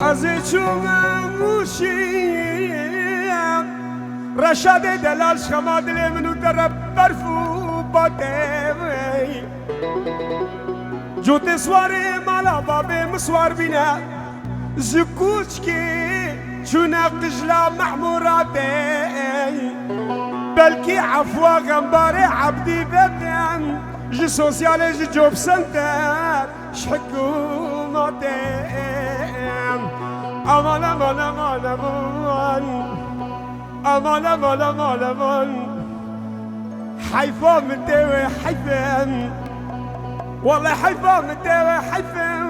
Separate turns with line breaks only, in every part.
از چون موشیم رشاد دلال شما دل منو در برفو باده جوت سواره مالا بابه مسوار بینه زکوچ که چون قجلا محموراته بلکی عفوا غنباره عبدی ببین جي سوسيال جي جوب سنتر شحكومتين امان امان امان امان امان امان امان امان حيفا متاوي حيفا والله حيفا متاوي حيفا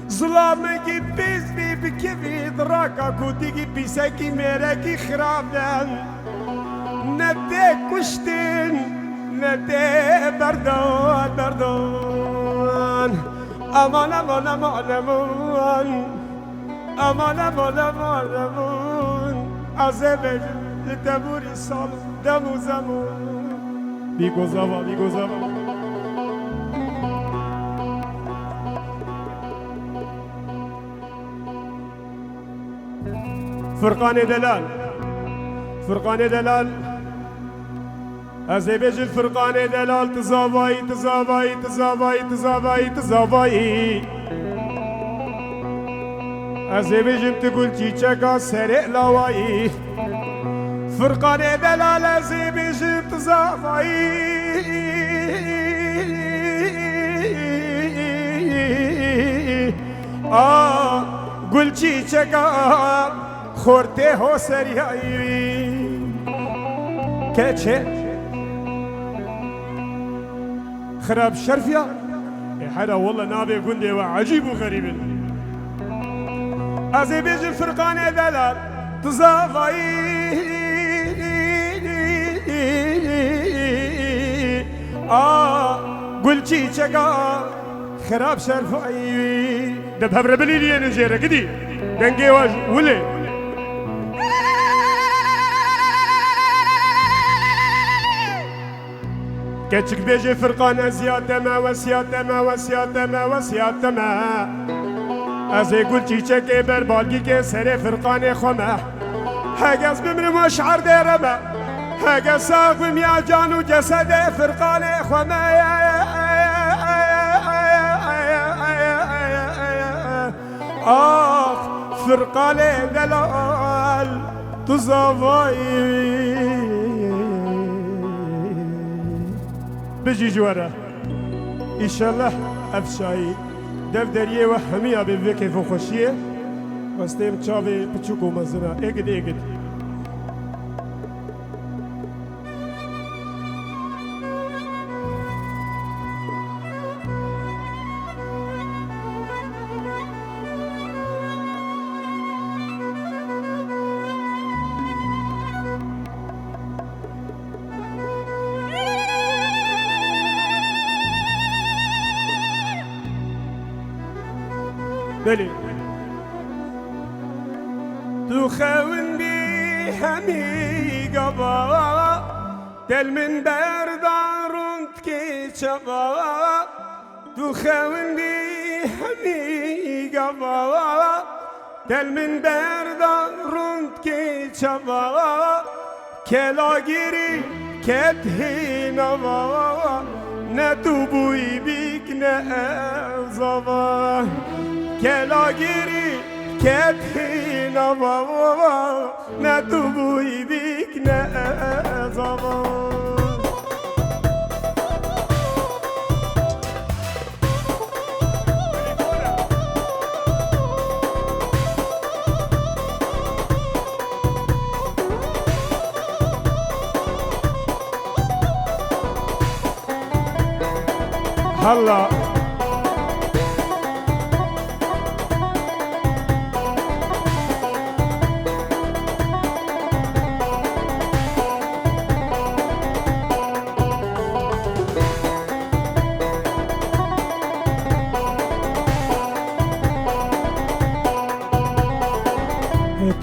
ظلامك بيزني بكيفي دراكا كوتيكي بيساكي ميراكي خرابا نديك وشتين ندي بردون بردون امان امان امان امان امان امان امان امان عذاب لتبوري سال دمو زمان بیگو زمان بیگو زمان فرقان دلال فرقان دلال ازيبج الفرقان دلال تزاوي تزاوي تزاوي تزاوي تزاوي ازيبج تقول تيشكا سرق لواي فرقان دلال ازيبج تزاوي قول تيشكا خورته هو سريعي كاتشي خراب شرفيا حدا والله نابي قندي وعجيب وغريب ازي بيجي الفرقان دلال تزافي قل شي شقا خراب شرفي دبها بربلي نجيرة كدي دنجي واج ولي كتشك بيجي فرقان زيادة وسيادة وسيادة وسيادة ازي قلتي تشكي بربالكي كي سري فرقان خمه هاجاز بمن مشعر ديرما هاجاز ساقم يا جان وجسد فرقان خمه فرقان دلال تزافي بجي جوارا إن شاء الله أفشاي دف دريه وحمية بفكي فوخشيه واستيم تشافي بتشوكو مزنا اجد اجد بلي تخون بي همي قبا دل من بردارون تكي شبا تخون بي همي قبا دل من بردارون تكي شبا كلا جيري كتهينا نتوبوي بيك نأزبا كلا جيري كتهينا بابا نتوبوي بيك نأزبا هلا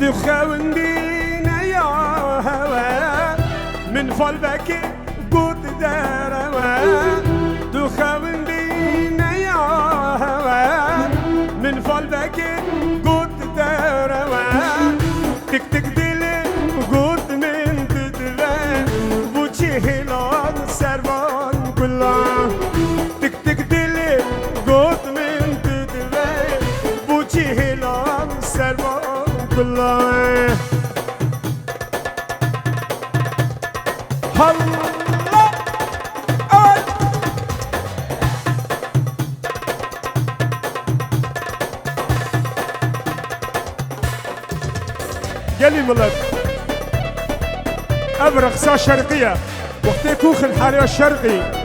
تخون بينا يا هوا من فلبك قد دروا تخون بينا يا هوا من فلبك قد هلال سربان كله الله قال لي ملت أبرقصة شرقية وقت كوخ الحارة الشرقي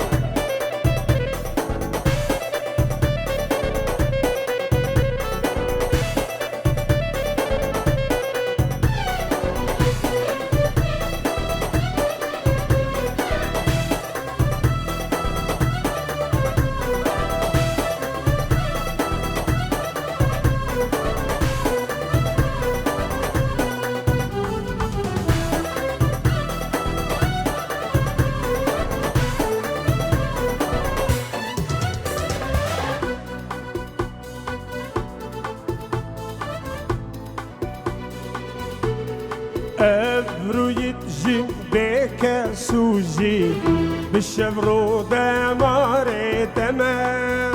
ابرويت جيم بك سوجي بالشفرو دماري تمام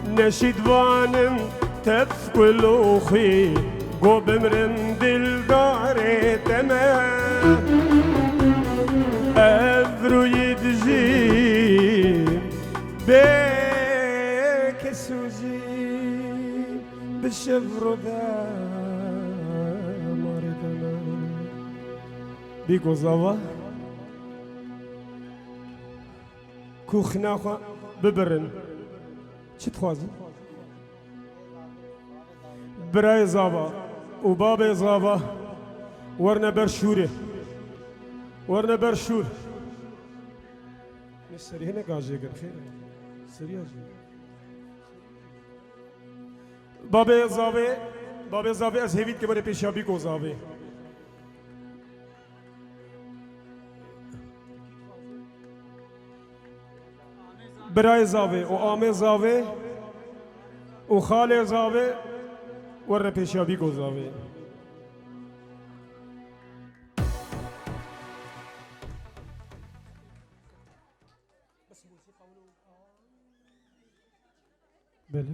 نشيد وانم تفكل اخي قو بمرم دل داري تمام ابرويت جيم بك سوجي بالشفرو دماري بيكو زاوا كوخناخا ببرن چی تخوازی؟ برای زاوا و باب زاوا ورنه برشوره ورنه برشور سریع نگاجه گر خیره سریع آجه باب زاوه از هیوید که بره پیشابی کو زاوه برای زاوه و آمه زاوه و خال زاوه ور پیشابی کو زاوه بله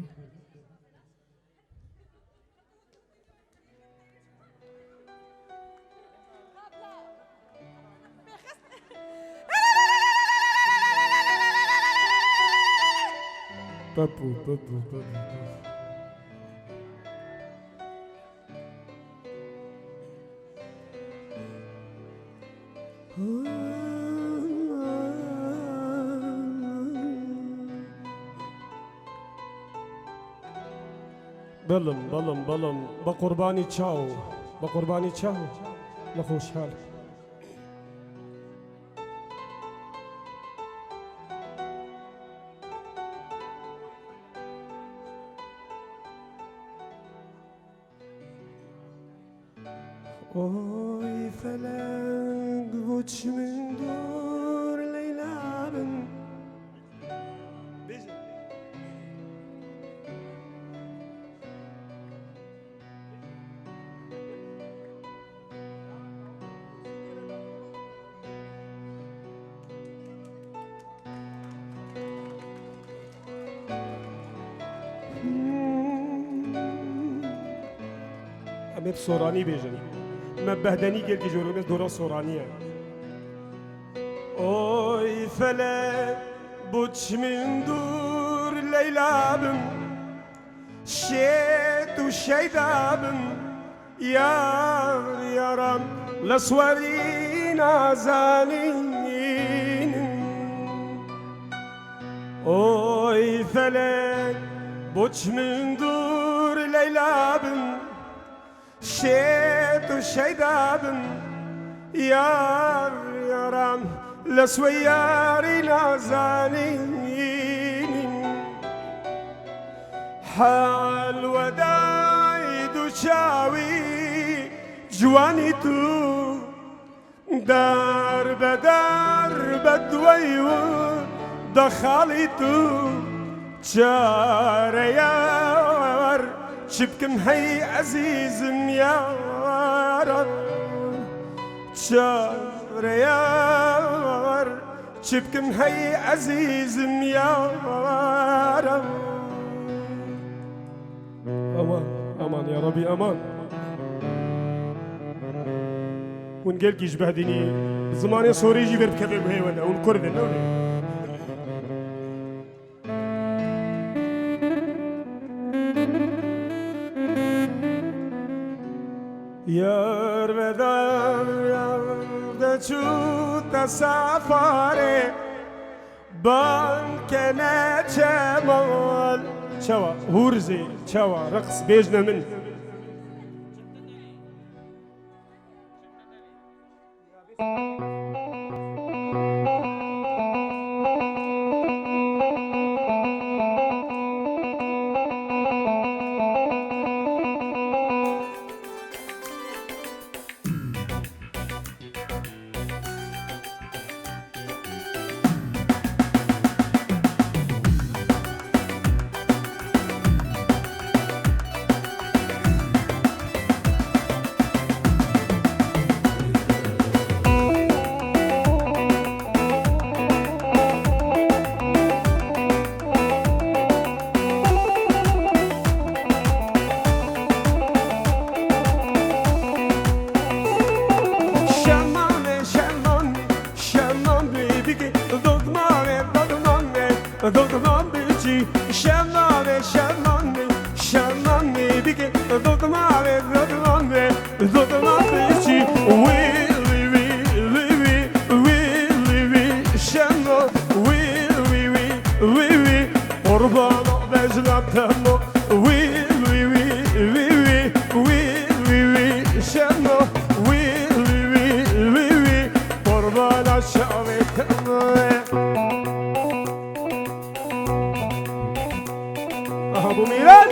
بابو بلم بقرباني تشاو لخوش حال اوي فلك بوتش من دور ليلى بن أمي بصوراني بيجن ما بهدني قال كي جورونس دورا صورانية أوي فلا بوتش من دور ليلى بم شيت وشيدا بم يا رم لصورينا زانين أوي فلا بوتش من دور ليلى بم شيت وشيدا بم يا رم لسوياري نازانين حال ودايد وشاوي جواني تو دار بدوي ودخالي تو شاريار شبكم هي عزيز يا رب شاريار شبكم هي عزيز يا رب امان امان يا ربي امان ونقل كيش بهديني زماني سوري يجي برد كذب هي ولا والكرد ولا یار بدم یاد چوت سفاره بان کنه چمال چوا هورزي چوا رقص بيجنا من Dodman bici, şemane, şemane, şemane biki. Dodman bici, we, şemane, we, Orbana bezlattemo, we, şemane, we, Orbana şavetemo. أبو ميلاد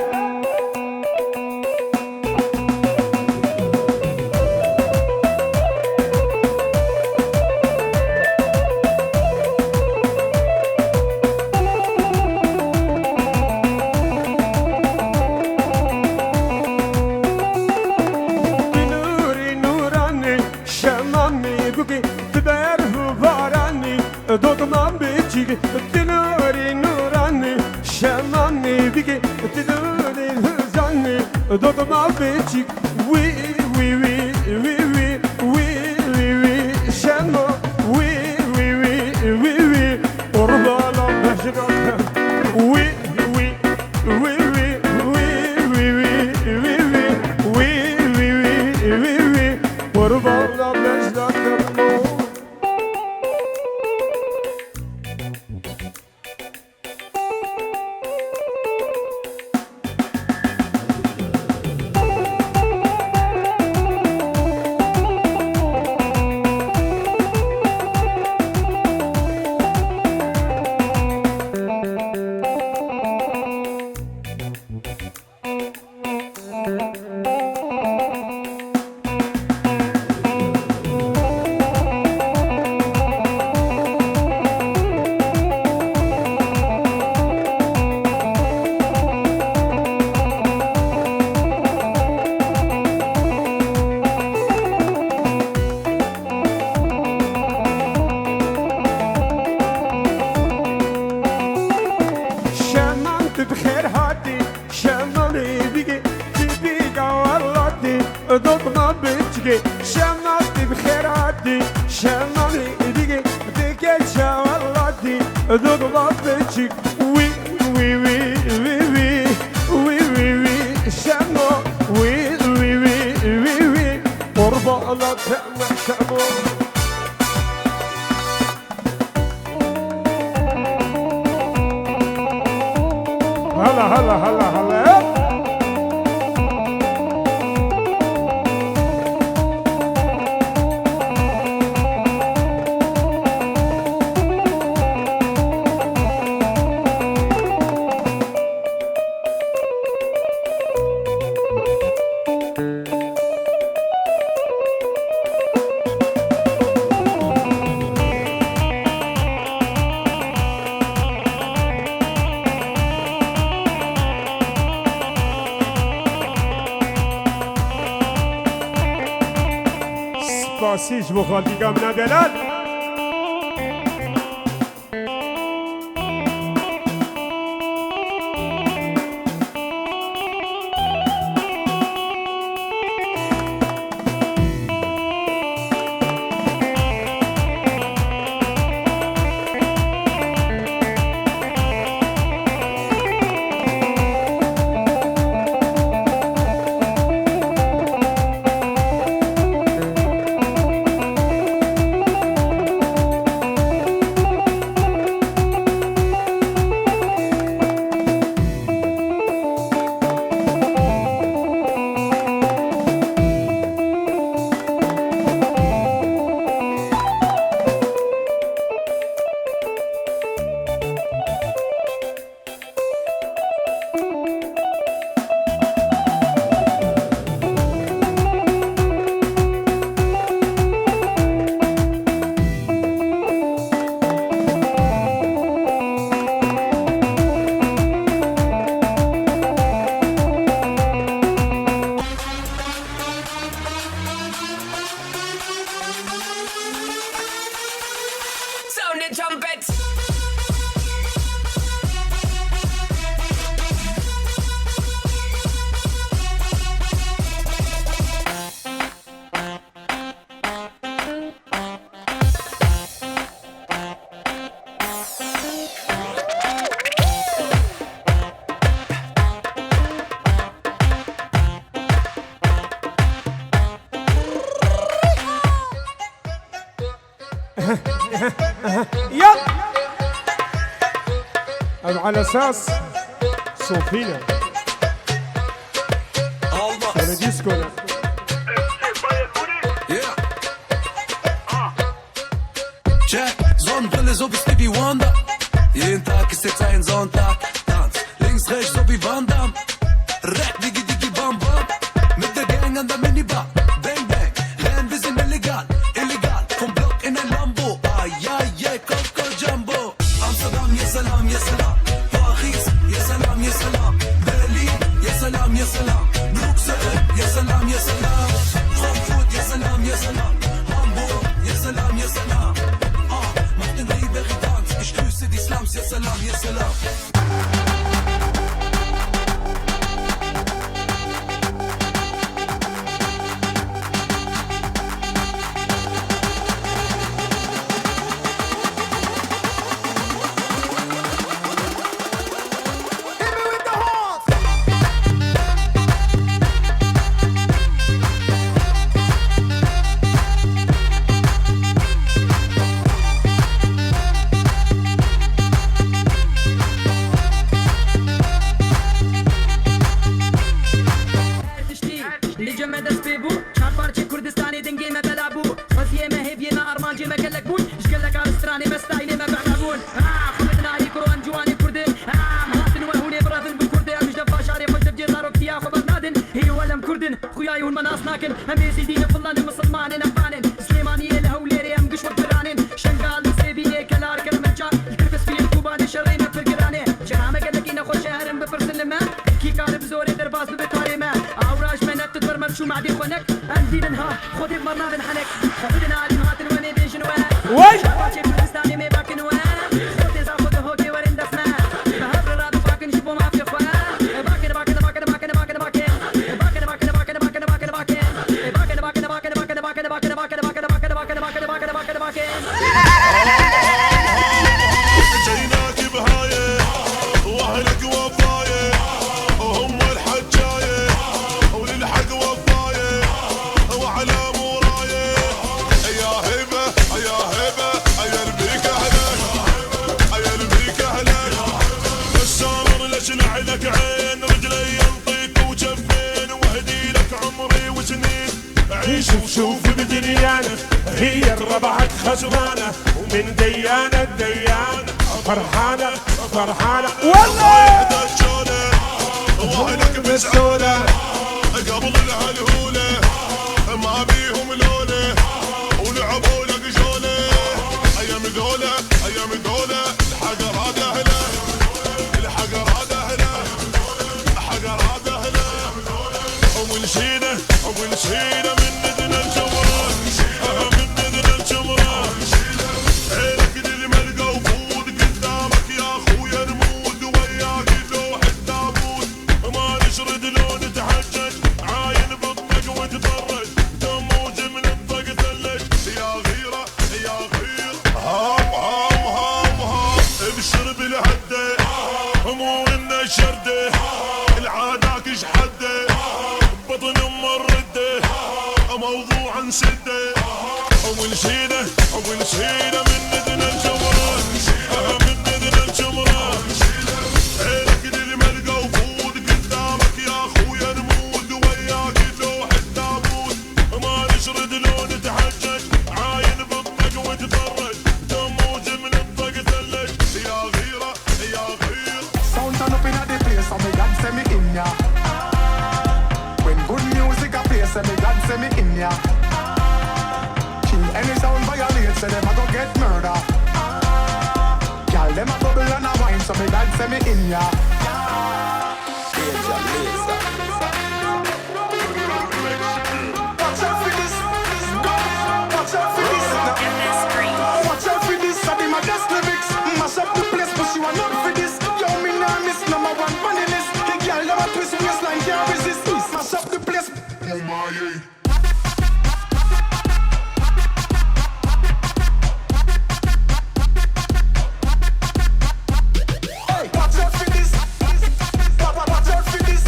بنوري نوراني شمامي بوكي تبره باراني دوغمان بيجي بنوري نوراني شمامي بيجي تدوري هزاني دوغمان بيجي وي شمو وي قربانا بشرك وي قربانا بشرك بخير هاتي شمالي بيجي تبيقى والله دوغمان بيجي شمالي بخير هاتي شمالي بيجي تبيقى والله دوغمان بيجي وي شمو وي قربة الله تعمى شمو هلا هلا هلا هلا سپاسیش بخوادیگم ندارد على اساس صوفينا ولا ديسكونا
Sonnenbrille so wie Stevie Wonder. Jeden Tag ist jetzt ein Sonntag. Tanz links, rechts so wie Van Damme. Rap, Digi, Digi, Bam, Bam. Mit der Gang an der Minibar. Bang, bang. Rennen, wir sind illegal. Illegal. Vom Block in ein Lambo. Ah, ja, yeah, Coco Jumbo. Amsterdam, ja salam, ja salam. Paris, ja salam, ja salam. Berlin, ja salam, ja salam. Bruxelles, ja salam, ja salam. Frankfurt, ja salam, ja salam. Hamburg, ja salam, ja salam. Ich grüße die Slums, ja salam, ja salam. خوياي والمناص ناكن هم يزيدين فلان مسلمان افغان سليمانيه الهوليري ام قشوه برانين شنقال سيبيه كلار كرمجا الكرفس في الكوبان شرينا في القراني جرامه قلقينا خوش شهر بفرسن ما كي كارب زوري درباس ببتاري ما اوراج منك تتبرمر شو معدي خونك اندينها خذي بمرنا بنحنك خذنا علي هاتن وين بيجن وين باتشي كردستاني مي باكن وين خذي زاخذ هوكي ورين دفنا بهبر راد باكن شبو ما في اخوان باكن باكن باكن باكن باكن باكن
جيناك بهايه واهلك وفايه وهم الحجايه وللحق وفايه وعلى مورايه يا هبه يا هبه يا البيك اهلك يا البيك اهلك السامر ليش لعلك عين رجلي ينطيك وجفين واهدي لك عمري وسنين عيش وشوف بدنيانا هي ربعك خسرانه ومن ديانه ديانه فرحانه فرحانه والله دجاله واهلك مسؤوله قبل الهلهوله ما بيهم لوله ولعبوا لك جوله ايام دوله ايام دوله الحقرات اهله الحقرات اهله الحقرات اهله ونشيله ونشيله من ندن الجمران من ندن الجمران عينك للملقى وفود قدامك يا اخويا نموت وياك لوح التابوت ما نشرد لو نتحجج عاين بطنك وتفرج تموت من الطق ثلج يا غيره يا غير هام هام هام هام ابشر بالهده مو ان الشرده العاداك شحده بطن مرده موضوع نسده ونشيله ونشيله من ندن الجمران من ندن الجمران عينك للملقى وفود قدامك يا اخويا نموت وياك لوح التابوت ما نشرد لو نتحجج عاين بطنك وتفرج تموت من الطق ثلج يا غيره يا غير
Sound turn up inna the place and me God say me in ya. When good music a play, say me God say me in ya. Kill any sound violate, say them a go get murder. Girl them a bubble and a wine, so me God say me in ya. Watch out for this, watch out for this. Watch out for this, I be my best lyrics. Mash up the place, but you are not for this. Yo, me nah miss number one on the list. Hey girl, them a twist waistline, can't resist. Mash up the place. Oh my. Watch out for this. Watch out for this.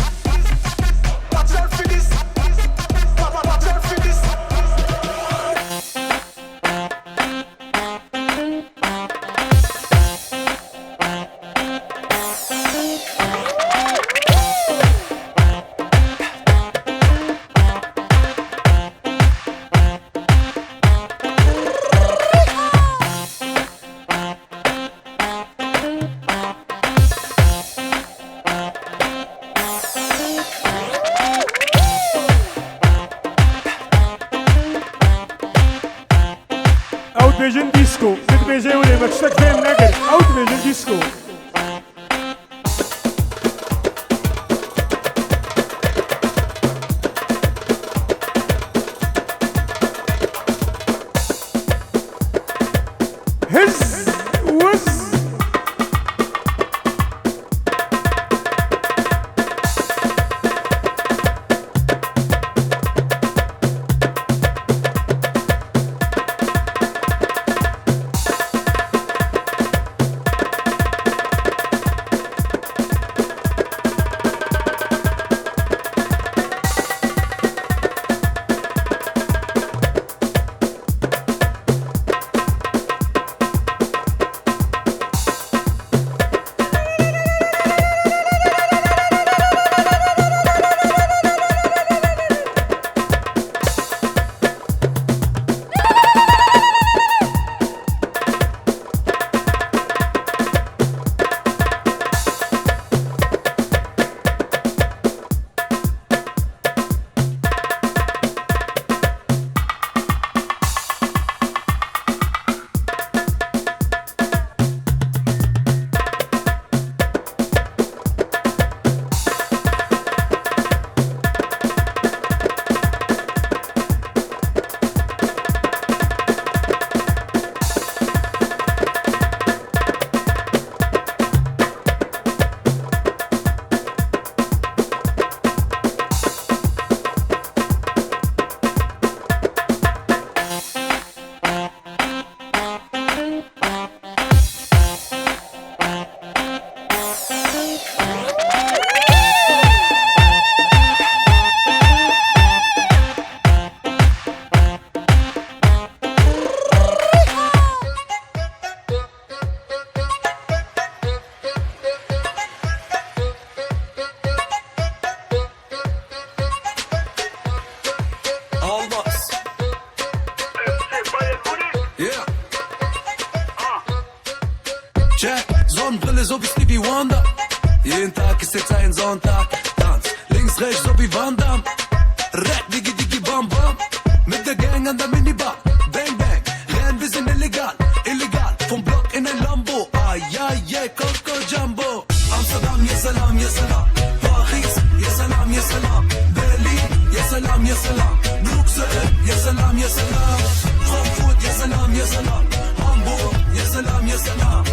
Watch out for this. Watch out for this.
دبيجن ديسكو دبيجي ولي ما تشتك فين نقر او دبيجن ديسكو هز وز
Sonnenbrille so wie Stevie Wonder. Jeden Tag ist jetzt ein Sonntag. Tanz links, rechts so wie Van Damme. Rap, Digi, Digi, Bam, Bam. Mit der Gang an der Minibar. Bang, bang, rennen, wir sind illegal. Illegal, vom Block in ein Lambo. Ah, ja, yeah, Coco Jumbo. Amsterdam, ja salam, ja salam. Paris, ja salam, ja salam. Berlin, ja salam, ja salam. Bruxelles, ja salam, ja salam. Frankfurt, ja salam, ja salam. Hamburg, ja salam, ja salam.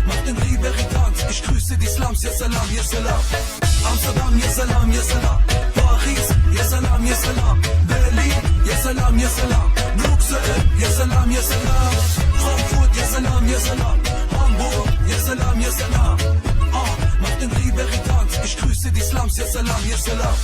Mach den Riveri-Tanz, ich grüße die Slums, ja salam, ja salam. Amsterdam, ja salam, ja salam. Paris, ja salam, ja salam. Berlin, ja salam, ja salam. Bruxelles, ja salam, ja salam. Frankfurt, ja salam, ja salam. Hamburg, ja salam, ja salam. Mach den Riveri-Tanz, ich grüße die Slums, ja salam, ja salam.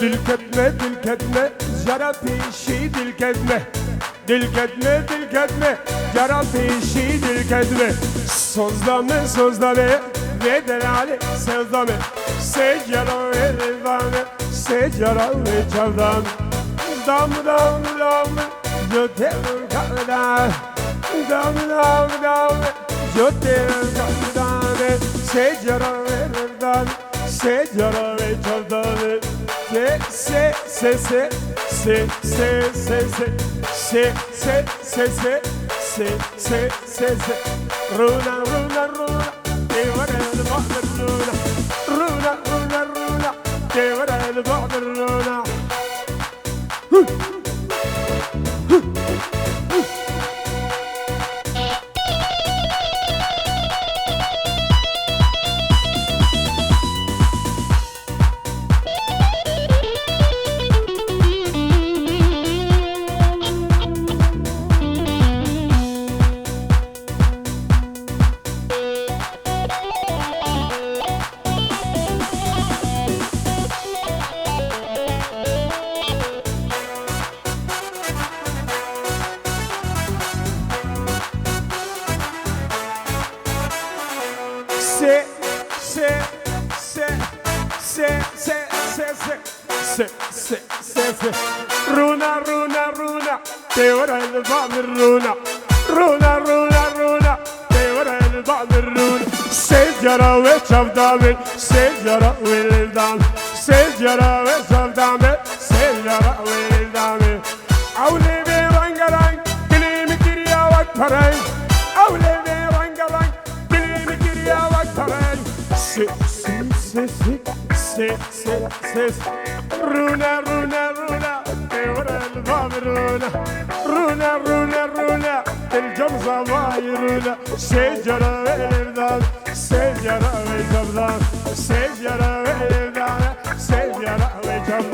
دل كدمة جرى بيشي دل كدمة جرى بيشي دل كدمة Sözleme Veden Ali sevdame Secera ve rıdame Secera ve çavdam Dam Jöterim kaldan Dam Jöterim kaldan Secera ve rıdame Secera ve çavdam Se Runa Devara el-Bahd Runa Devara el-Bahd Runa Runa Devara el-Bahd Runa Devara el-Bahd Runa Secera ve çavdamın Secera ve rıdam Secera ve çavdamın Secera ve rıdam Avle ve rangarang Dilimi giriya vak parang Avle ve rangarang Dilimi giriya vak parang Runa Devara el-Bahd Runa الجمزة بايرونا شجرة والردان شجرة وجبلان شجرة والردان شجرة وجبلان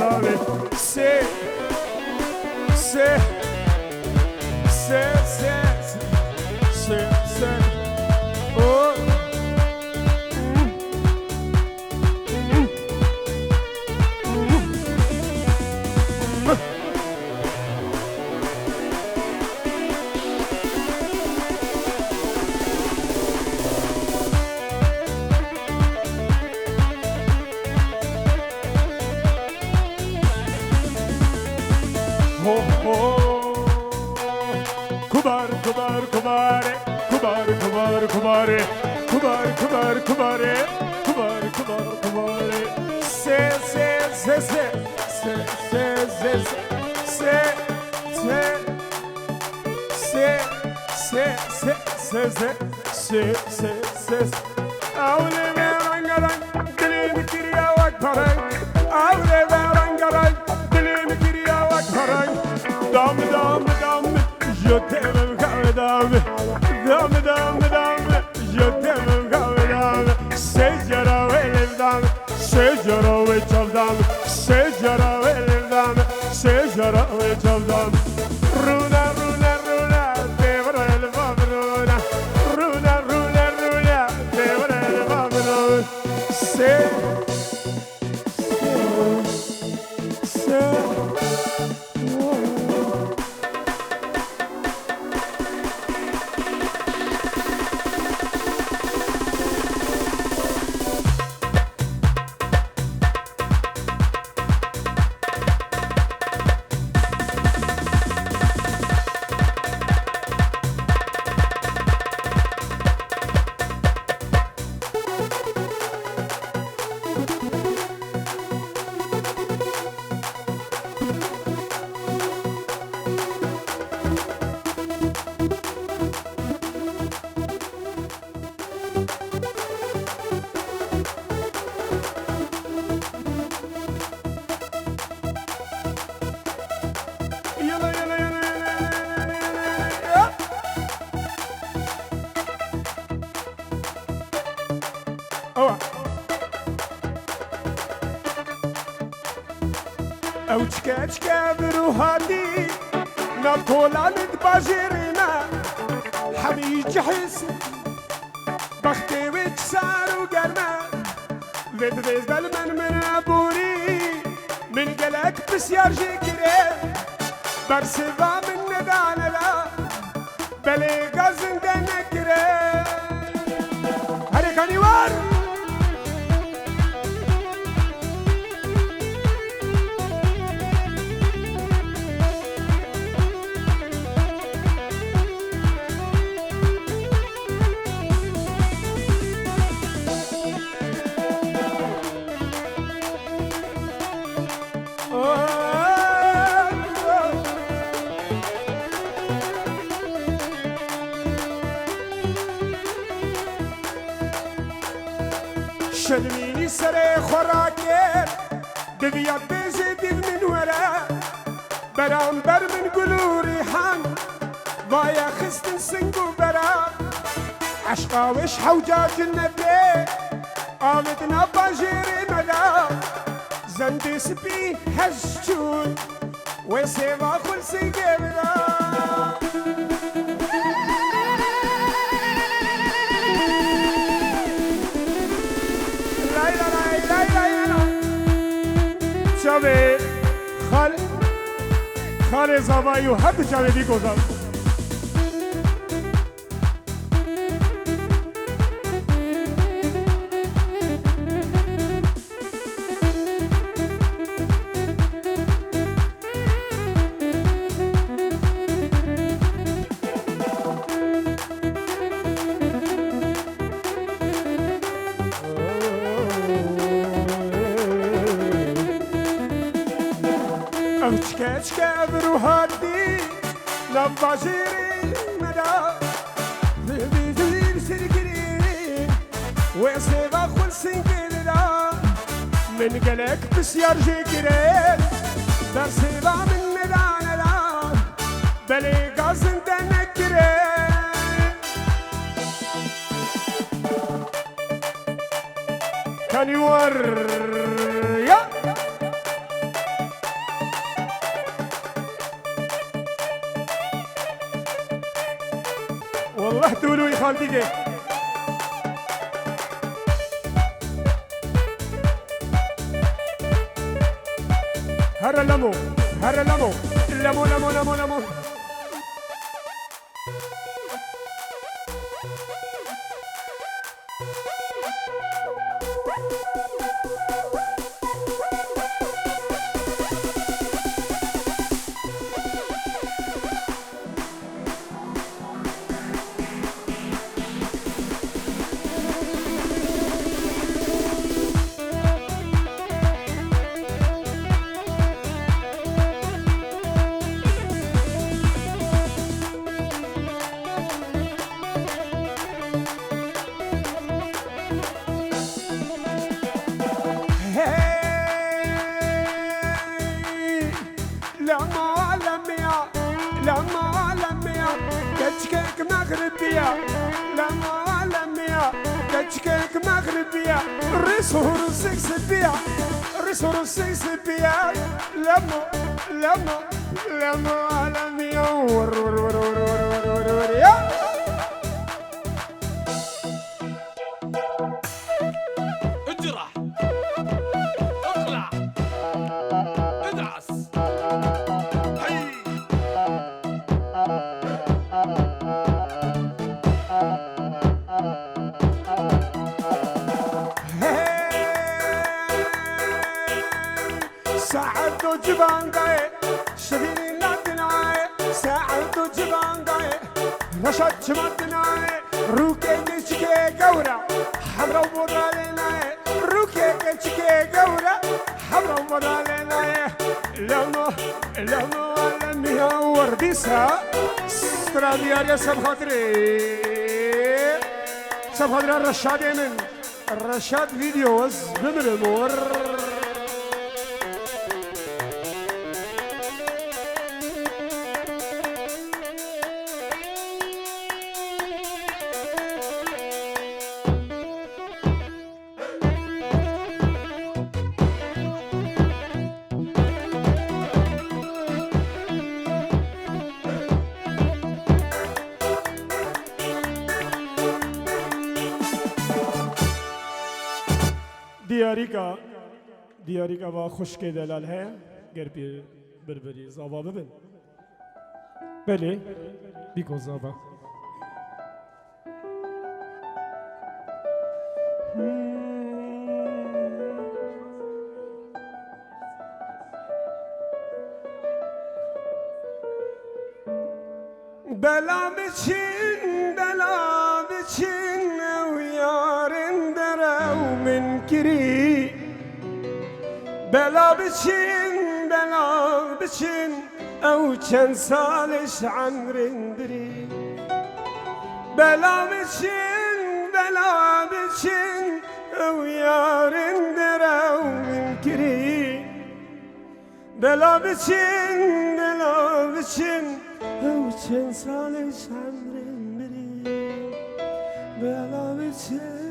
او چکا بروهادی نطولانت باجرنا حبيج حس بختي وكسار وقرنا ذات ذيز بالمن من ابوري من قلق بسيار جيكري برسبا من ندانا لا بلي قزن دنكري هري كاني وار شدني سري خوراكير دبيات بزيد من ورا برامبر من قلو ريحان ضايا خستن سنقو برا عشقا وش حوجاج النبي قامتنا باجيري ملا زندي سبي هشتون وسيبا خلصي قبلا شبه خال زبایو حد شبه دی گذار أشكا بروحاتي نباشيري مدا بيجي سركري وسيبا خل سنكرا من قلق بسيار جيكري درسيبا من ندانا لا بلي قاسن تنكري كان يور يا والله تقولوا يا خالتي هر لمو هر لمو لمو لمو لمو لمو لما كتشكيك مغربية لما لميا كتشكيك مغربية ريسور سيكسبية ريسور سيكسبية لما لميا ور ور ور ور ور ور ور يا
اجرح اقلع ادعس
ساعدو جبان قاي شبيني نادناي ساعدو جبان قاي رشاد جمدناي روكي نشكي قورا حمرا ومضاليناي روكي نشكي قورا حمرا ومضاليناي لما ورديسا استراليا سب خاطري الرشاد من الرشاد فيديوز بمرمور دیاری کا با خشک دلال ہے گربی بربری زاوا ببین بله بیکو زاوا بلا بچین و یارن درو من کری بلا بچین او چند سالش عمرن بری بلا بچین او یارن درو من کری بلا بچین او چند سالش عمرن بری بلا بچین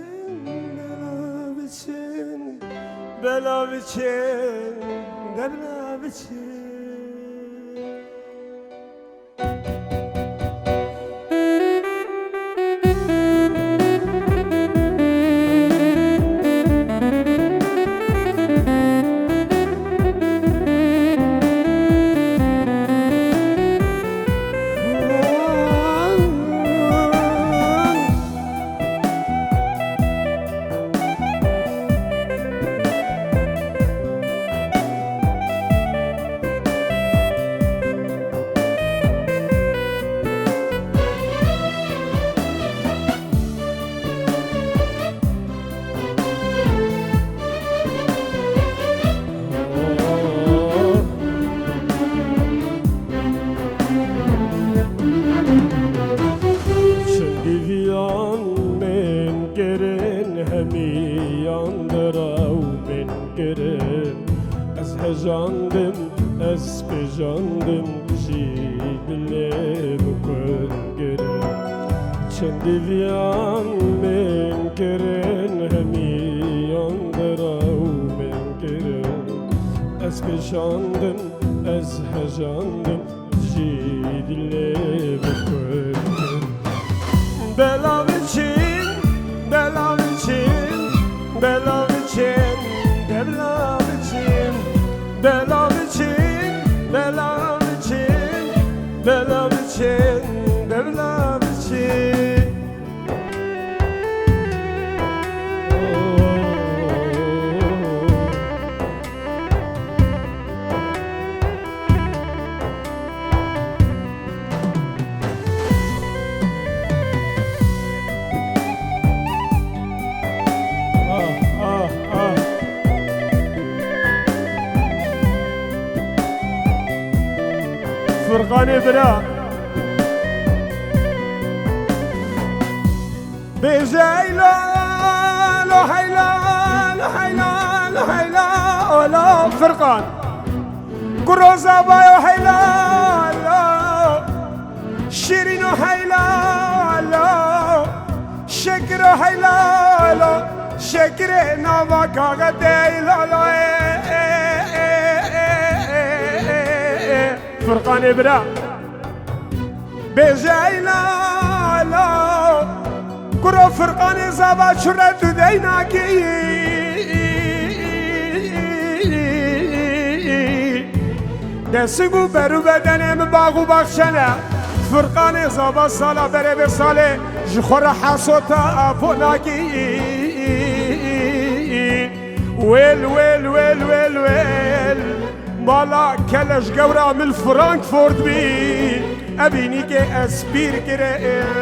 Hejandım, espejandım, jibile bukun girin. Çendiviyan men girin, hemi yandırav men girin. Espejandım, hejandım, jibile bukun girin. Belav için, belav için, belav için, belav için. Belav için, belav için, belav için, belav için. فرقان برا بجايلا لا حيلا لا حيلا لا حيلا ولا فرقان كروزا بايو حيلا لا شيرين حيلا لا شكر حيلا لا شكر نافا غدي لا لا فرقان برا بجايلا لا كرو فرقان زابا شرد ديناكي دسبو برو بدنم باغو بخشنا فرقان زابا سالا بره بساله جخور حاسوتا ابوناكي ويل ويل ويل ويل ويل مالا كلش قورا من فرانكفورت بي أبيني كي أسبير كري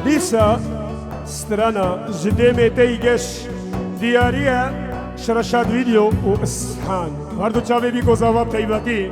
ليسا سترانا جديمي تيجش ديارية شرشات فيديو وإسحان هردو تشافي بيكو زواب تيباكي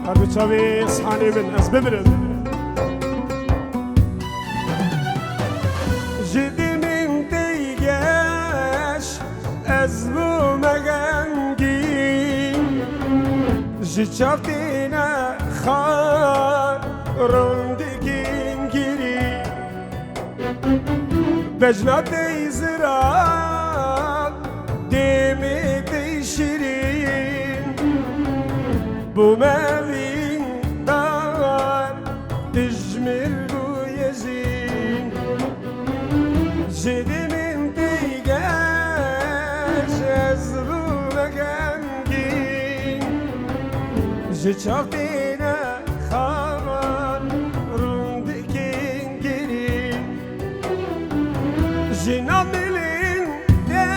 قلب چاوی اصحانی من از ببرد جدی من دیگش از بو مغنگی جی چافتینا خار روندگین گیری بجنات ایزرال دیمی دی شیرین بو موین دار دجمر بو یزین جدی من دیگش از بو مغنگین جی چافتینا خار روندگین گیری جنا ملین ده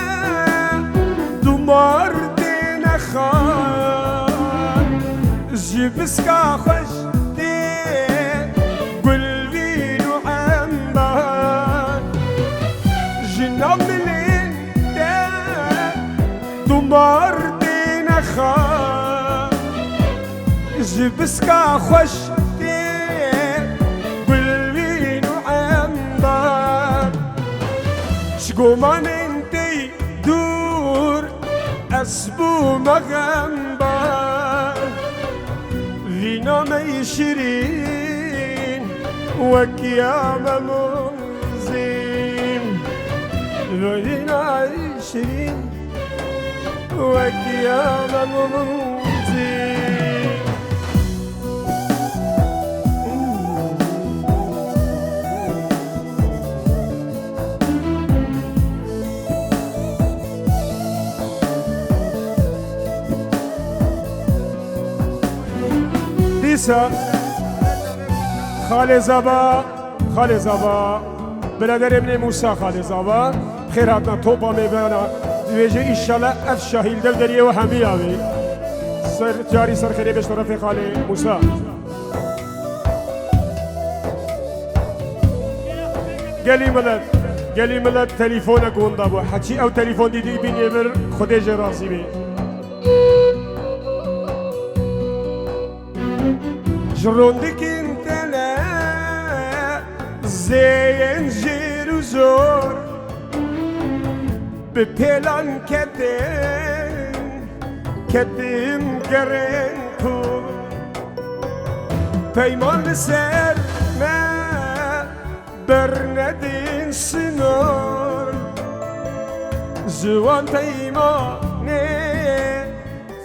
دومار دین خان جبسکا خوش ده قلبین و عنبان جنا ملین ده دومار دین خان جبسکا خوش ده قلبین و عنبان شقومان انتي دور اسبو مغنبار فينا ما يشرين وكيام منزيم فينا يشرين وكيام منزيم خالي زبا برادر ابن موسى خالي زبا خيراتنا توبا ميبانا ويجي إن شاء الله أف شاهيل دل دريه وهمي آوي سر جاري سر خيري بش طرف خالي موسى قالي ملت تليفونك وندابو حكي أو تليفون دي بين يبر خدي جراسي بي جروندك انت لا زين جير وزور ببلان كتم قرن كور بيمان سر ما برندين سنور زوان بيماني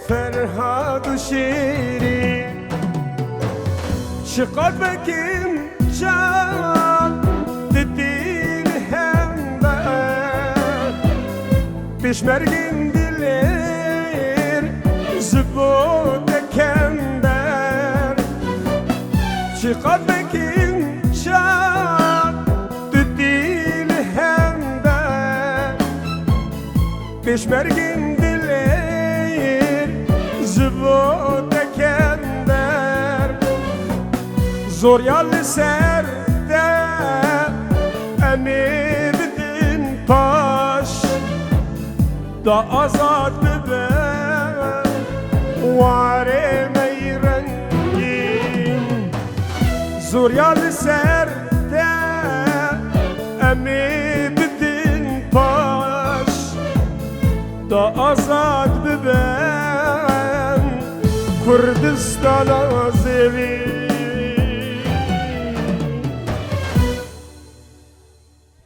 فرهاد وشيرين شقد بكين شاب تدين هندار بشمرگين دلير زبوت كندر شقد بكين شاب تدين هندار بشمرگين دلير زبوت كندر زور يالي سر ده امي بدين باش دا ازاد ببه وعري ميرنجين زور يالي سر ده امي بدين باش دا ازاد ببه كردستان عزيزي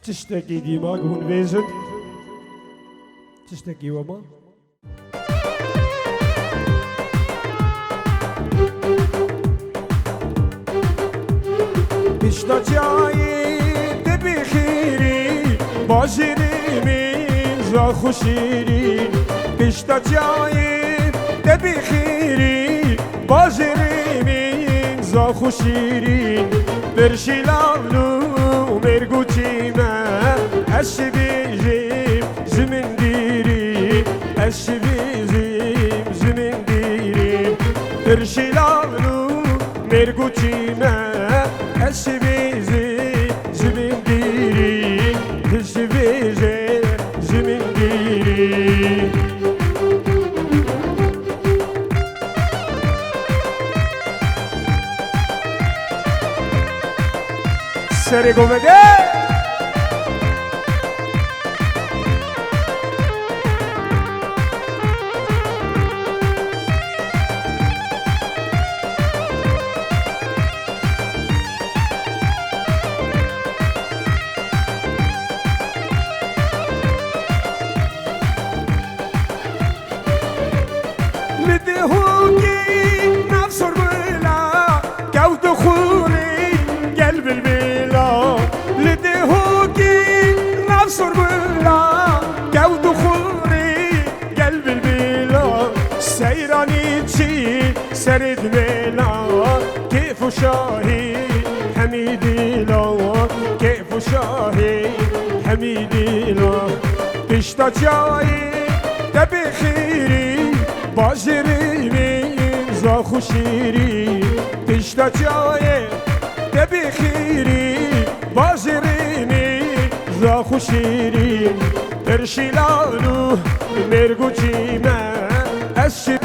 تشتكي ديماغ هون ويزن تشتكي وما بشتا جاي تبي خيري باجري من جا خوشيري بشتا جاي تبي خيري باجري من جا خوشيري برشي لالو مرگوچی من اشبیجیم زمین دیری اشبیجیم زمین دیری برشیلانو مرگوچی من اشبیجیم زمین دیری اشبیجیم زمین دیری سری گومده سرد بلا كيف شاهي حميدي لو كيف شاهي حميدي لو بشتا جاي تبي خيري باجري من زاخو شيري بشتا جاي تبي خيري باجري من زاخو شيري ارشلانو مرگو جيما الشي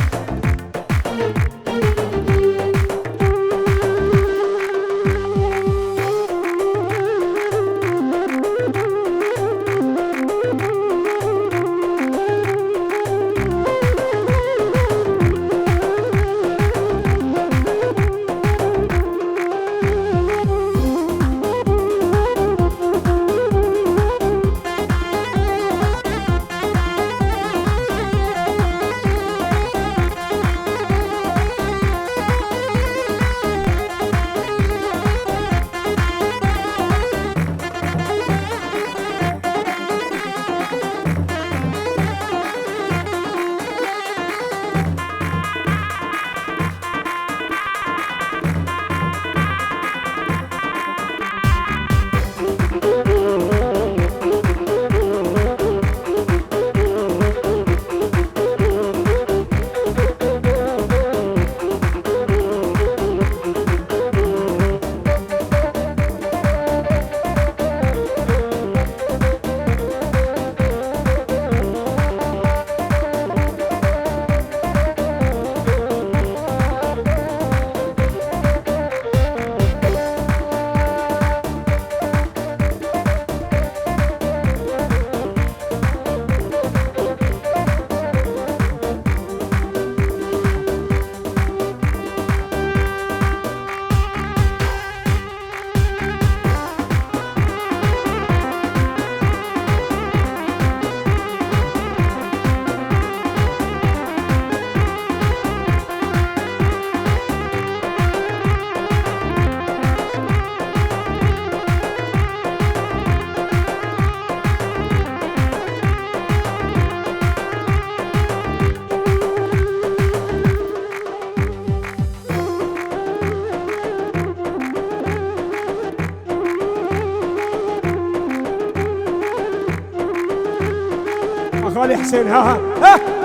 خالي حسين ها ها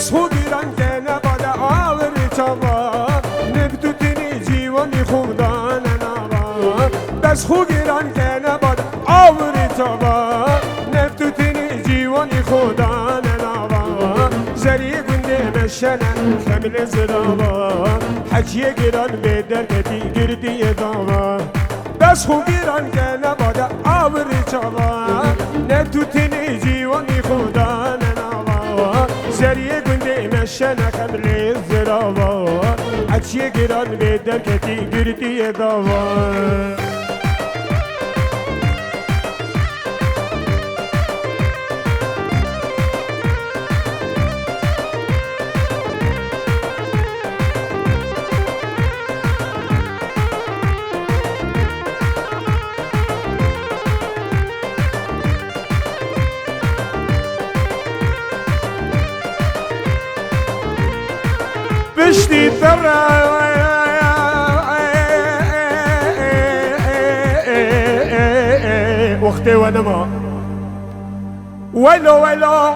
بس هو گیران که نباده آوری چابا نبتو تینی جیوانی خودان نبا بس هو گیران که نباده آوری چابا نبتو تینی جیوانی خودان نبا زری گنده مشنه خمل زرابا حجیه گیران به درکتی گردی داوا بس هو گیران که نباده آوری چابا نبتو تینی جیوانی خودان زریه گنده مشنه خمل الزرابا عچیه گران به درکتی گردی داوا بشتي ترى وقتی و نما ولو ولو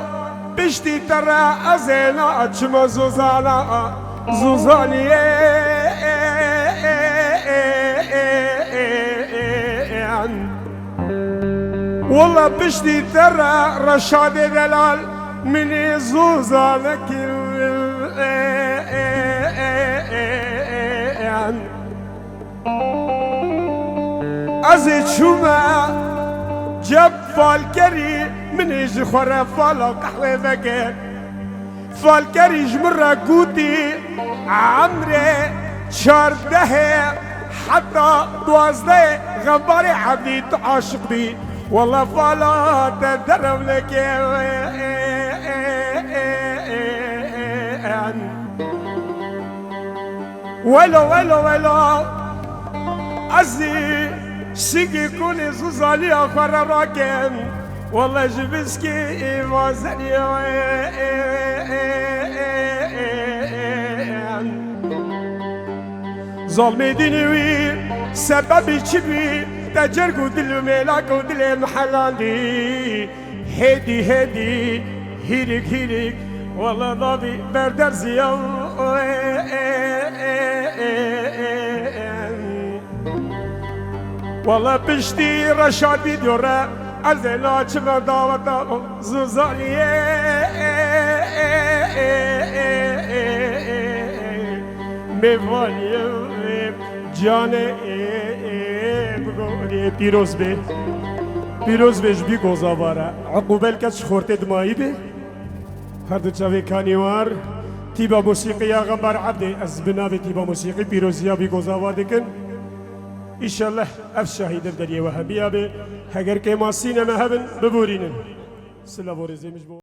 بشتی ترى أزينا أجمع زوزانا زوزاني والله بشتي ترى رشاد دلال من زوزانك أزيد شوما جب فالكري من يجي خورا فالا قحوة بكر فالكري جمرة قوتي عمري شارده حتى دوازده غباري حبيت عاشق بي والله فالا تدرب لك ولو ولو ولو أزي شيكي كوني زوزالي أخر راكن والله جبسكي وازني ظلمي ديني سببي تشبي تجرق ودل ملاك ودل محلالي هدي هدي هيرك هيرك والله ضابي بردر زيان والله بشتي رشاد بيدورا أزلا چما دعوتا زوزالي میوانی جانه بگوری پیروز بیش بی گذاباره عقوبل کش خورته دمایی به هر دو چاوی کانیوار تیبا موسیقی آغمبر عبده از بنابه تیبا موسیقی پیروزیا بی گذابار دکن ایشالله اف شاهید دریه و هبیه به هگر که ما سینه مهبن ببورینن سلا بورزیمش بو